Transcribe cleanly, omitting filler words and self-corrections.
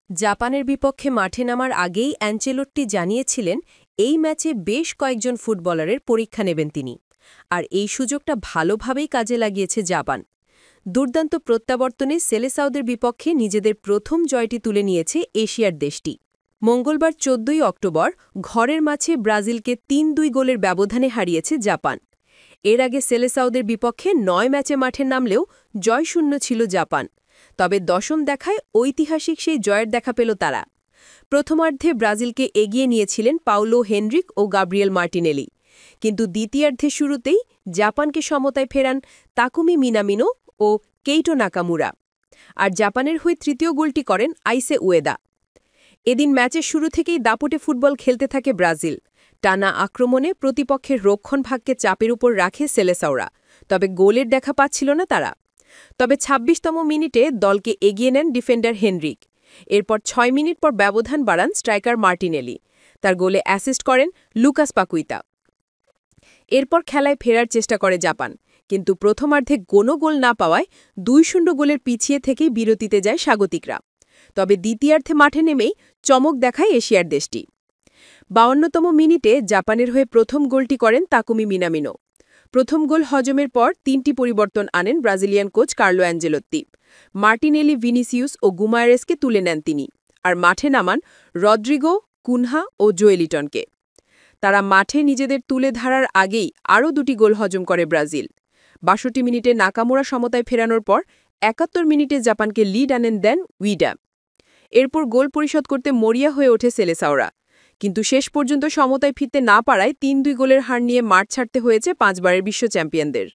জাপানের বিপক্ষে মাঠে নামার আগেই অ্যাঞ্চেলোট্টি জানিয়েছিলেন এই ম্যাচে বেশ কয়েকজন ফুটবলারের পরীক্ষা নেবেন তিনি। আর এই সুযোগটা ভালোভাবেই কাজে লাগিয়েছে জাপান। দুর্দান্ত প্রত্যাবর্তনে সেলেসাওদের বিপক্ষে নিজেদের প্রথম জয়টি তুলে নিয়েছে এশিয়ার দেশটি। মঙ্গলবার ১৪ অক্টোবর ঘরের মাঠে ব্রাজিলকে ৩-২ গোলের ব্যবধানে হারিয়েছে জাপান। এর আগে সেলেসাওদের বিপক্ষে ৯ ম্যাচে মাঠে নামলেও জয়শূন্য ছিল জাপান। তবে দশম দেখায় ঐতিহাসিক সেই জয়ের দেখা পেল তারা। প্রথমার্ধে ব্রাজিলকে এগিয়ে নিয়েছিলেন পাউলো হেনরিক ও গাব্রিয়েল মার্টিনেলি, কিন্তু দ্বিতীয়ার্ধে শুরুতেই জাপানকে সমতায় ফেরান তাকুমি মিনামিনো ও কেইটো নাকামুরা। আর জাপানের হয়ে তৃতীয় গোলটি করেন আইসে উয়েদা। এদিন ম্যাচের শুরু থেকেই দাপটে ফুটবল খেলতে থাকে ব্রাজিল। টানা আক্রমণে প্রতিপক্ষের রক্ষণভাগকে চাপের উপর রাখে সেলেসাওরা, তবে গোলের দেখা পাচ্ছিল না তারা। তবে ২৬তম মিনিটে দলকে এগিয়ে নেন ডিফেন্ডার হেনরিক। এরপর ৬ মিনিট পর ব্যবধান বাড়ান স্ট্রাইকার মার্টিনেলি। তার গোলে অ্যাসিস্ট করেন লুকাস পাকুইতা। এরপর খেলায় ফেরার চেষ্টা করে জাপান, কিন্তু প্রথমার্ধে কোনো গোল না পাওয়ায় ২-০ গোলের পিছিয়ে থেকেই বিরতিতে যায় স্বাগতিকরা। তবে দ্বিতীয়ার্ধে মাঠে নেমেই চমক দেখায় এশিয়ার দেশটি। ৫২তম মিনিটে জাপানের হয়ে প্রথম গোলটি করেন তাকুমি মিনামিনো। প্রথম গোল হজমের পর ৩টি পরিবর্তন আনেন Brazilian coach Carlo Ancelotti. Martinelli, Vinicius ও গুমারেসকে তুলে নেন তিনি, আর মাঠে নামান রদ্রিগো, কুনহা ও জোয়েলিটনকে। তারা মাঠে নিজেদের তুলে ধরার আগেই আরও ২টি গোল হজম করে ব্রাজিল। ৬২ মিনিটে নাকামুরা সমতায় ফেরানোর পর ৭১ মিনিটে জাপানকে লিড দেন উইডা। এরপর গোল পরিশোধ করতে মরিয়া হয়ে ওঠে সেলেসাওরা, কিন্তু শেষ পর্যন্ত সমতায় ফিরতে না পারায় ৩-২ গোলের হার নিয়ে মাঠ ছাড়তে হয়েছে ৫ বারের বিশ্ব চ্যাম্পিয়নদের।